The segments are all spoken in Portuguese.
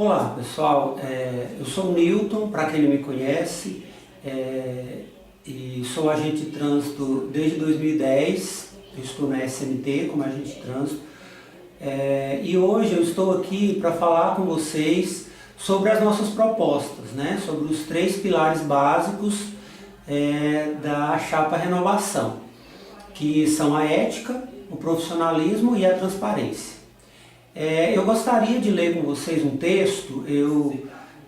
Olá pessoal, eu sou o Newton, para quem não me conhece, e sou agente de trânsito desde 2010, eu estou na SMT como agente de trânsito, e hoje eu estou aqui para falar com vocês sobre as nossas propostas, né? Sobre os 3 pilares básicos da Chapa Renovação, que são a ética, o profissionalismo e a transparência. Eu gostaria de ler com vocês um texto, eu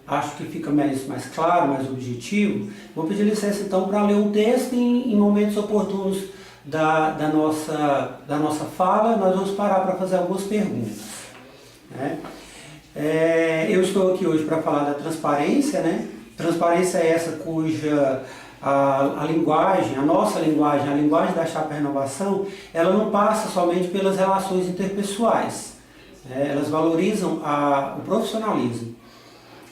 acho que fica mais claro, mais objetivo. Vou pedir licença então para ler um texto em momentos oportunos da nossa fala. Nós vamos parar para fazer algumas perguntas, né? Eu estou aqui hoje para falar da transparência, né? Transparência é essa cuja a linguagem, a nossa linguagem, a linguagem da Chapa Renovação, ela não passa somente pelas relações interpessoais. Elas valorizam o profissionalismo,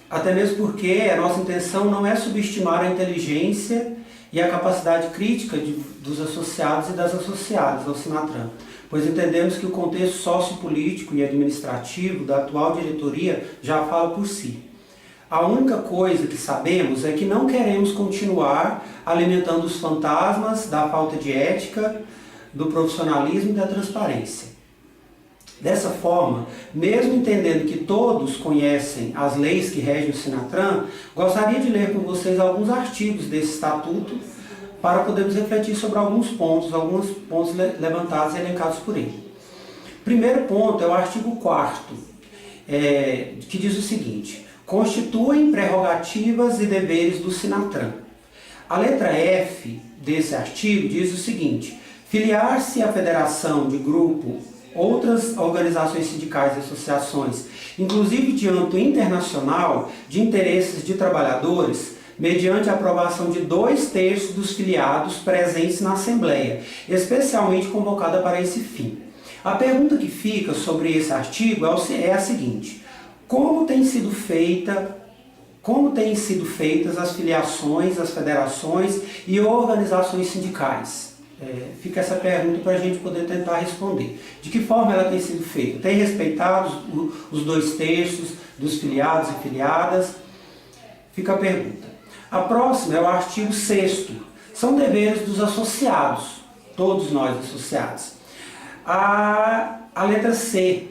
até mesmo porque a nossa intenção não é subestimar a inteligência e a capacidade crítica dos associados e das associadas ao Sinatran, pois entendemos que o contexto sociopolítico e administrativo da atual diretoria já fala por si. A única coisa que sabemos é que não queremos continuar alimentando os fantasmas da falta de ética, do profissionalismo e da transparência. Dessa forma, mesmo entendendo que todos conhecem as leis que regem o Sinatran, gostaria de ler com vocês alguns artigos desse estatuto para podermos refletir sobre alguns pontos levantados e elencados por ele. Primeiro ponto é o artigo 4º, que diz o seguinte: constituem prerrogativas e deveres do Sinatran. A letra F desse artigo diz o seguinte: filiar-se à federação de grupo, outras organizações sindicais e associações, inclusive de âmbito internacional, de interesses de trabalhadores, mediante a aprovação de 2/3 dos filiados presentes na Assembleia, especialmente convocada para esse fim. A pergunta que fica sobre esse artigo é a seguinte: como têm sido feitas as filiações, as federações e organizações sindicais? Fica essa pergunta para a gente poder tentar responder. De que forma ela tem sido feita? Tem respeitado os 2/3 dos filiados e filiadas? Fica a pergunta. A próxima é o artigo 6º. São deveres dos associados, todos nós associados. A letra C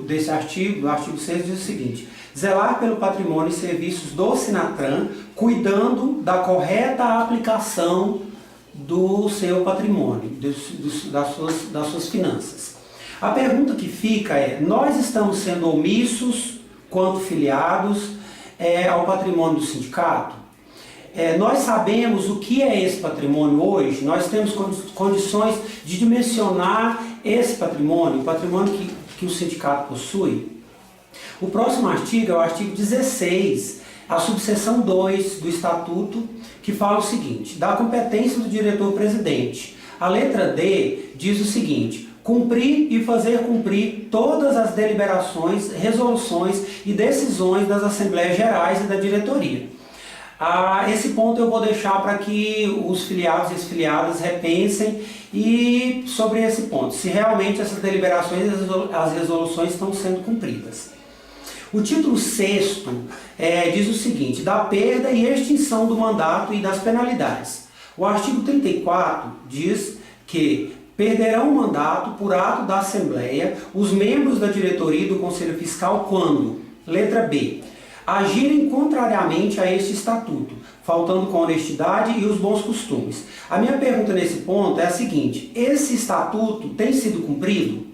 desse artigo, do artigo 6, diz o seguinte: zelar pelo patrimônio e serviços do Sinatran, cuidando da correta aplicação do seu patrimônio, das suas finanças. A pergunta que fica é: nós estamos sendo omissos quanto filiados ao patrimônio do sindicato? Nós sabemos o que é esse patrimônio hoje? Nós temos condições de dimensionar esse patrimônio, o patrimônio que o sindicato possui? O próximo artigo é o artigo 16, a subseção 2 do Estatuto, que fala o seguinte: da competência do diretor-presidente. A letra D diz o seguinte: cumprir e fazer cumprir todas as deliberações, resoluções e decisões das Assembleias Gerais e da diretoria. Esse ponto eu vou deixar para que os filiados e as filiadas repensem sobre esse ponto, se realmente essas deliberações e as resoluções estão sendo cumpridas. O título 6º diz o seguinte: da perda e extinção do mandato e das penalidades. O artigo 34 diz que perderão o mandato por ato da Assembleia os membros da diretoria e do Conselho Fiscal quando, letra B, agirem contrariamente a este estatuto, faltando com a honestidade e os bons costumes. A minha pergunta nesse ponto é a seguinte: esse estatuto tem sido cumprido?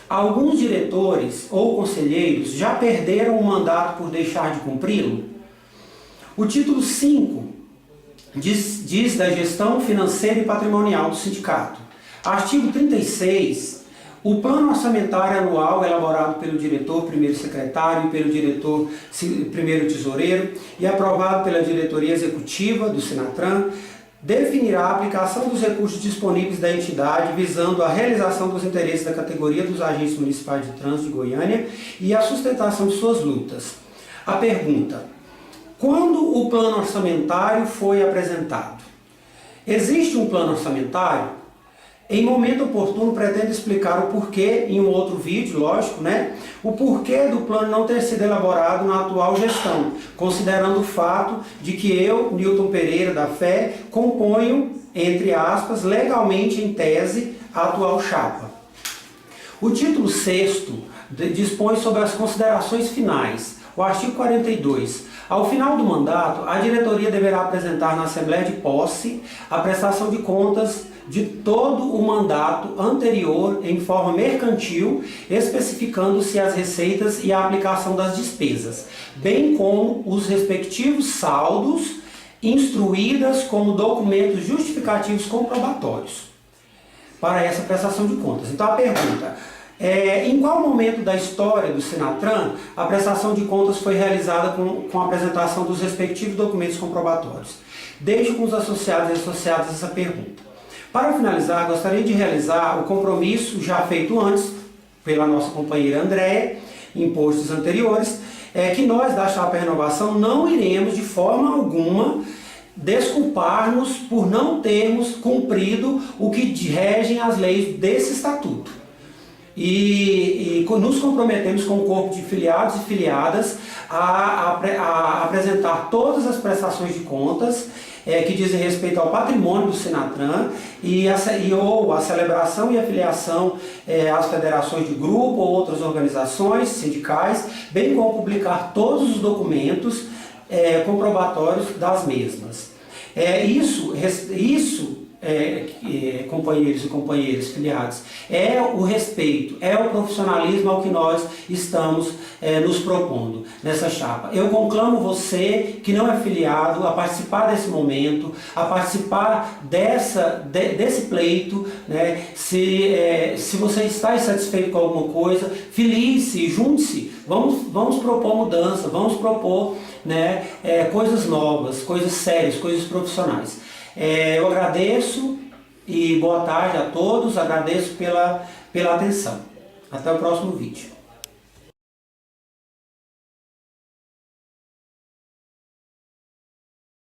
Alguns diretores ou conselheiros já perderam o mandato por deixar de cumpri-lo? O título 5 diz da gestão financeira e patrimonial do sindicato. Artigo 36, o plano orçamentário anual elaborado pelo diretor, primeiro secretário e pelo diretor, primeiro tesoureiro e aprovado pela diretoria executiva do Sinatran definirá a aplicação dos recursos disponíveis da entidade visando a realização dos interesses da categoria dos agentes municipais de trânsito de Goiânia e a sustentação de suas lutas. A pergunta: quando o plano orçamentário foi apresentado? Existe um plano orçamentário? Em momento oportuno, pretendo explicar o porquê, em um outro vídeo, lógico, né? O porquê do plano não ter sido elaborado na atual gestão, considerando o fato de que eu, Newton Pereira da Fé, componho, entre aspas, legalmente em tese, a atual chapa. O título 6º dispõe sobre as considerações finais. O artigo 42. Ao final do mandato, a diretoria deverá apresentar na Assembleia de Posse a prestação de contas de todo o mandato anterior em forma mercantil, especificando-se as receitas e a aplicação das despesas, bem como os respectivos saldos, instruídas como documentos justificativos comprobatórios para essa prestação de contas. Então a pergunta: em qual momento da história do Senatran a prestação de contas foi realizada com a apresentação dos respectivos documentos comprobatórios? Deixo com os associados e associadas essa pergunta. Para finalizar, gostaria de realizar o compromisso já feito antes pela nossa companheira Andréia, em posts anteriores, que nós da Chapa Renovação não iremos de forma alguma desculpar-nos por não termos cumprido o que regem as leis desse estatuto. E nos comprometemos com o corpo de filiados e filiadas a apresentar todas as prestações de contas que dizem respeito ao patrimônio do Senatran ou a celebração e a filiação às federações de grupo ou outras organizações sindicais, bem como publicar todos os documentos comprobatórios das mesmas. Companheiros e companheiras filiados, é o respeito, é o profissionalismo ao que nós estamos nos propondo nessa chapa. Eu conclamo você que não é filiado a participar desse momento, a participar desse pleito, né? Se você está insatisfeito com alguma coisa, filie-se, junte-se, vamos propor mudança, vamos propor, né, coisas novas, coisas sérias, coisas profissionais. Eu agradeço e boa tarde a todos, agradeço pela atenção. Até o próximo vídeo.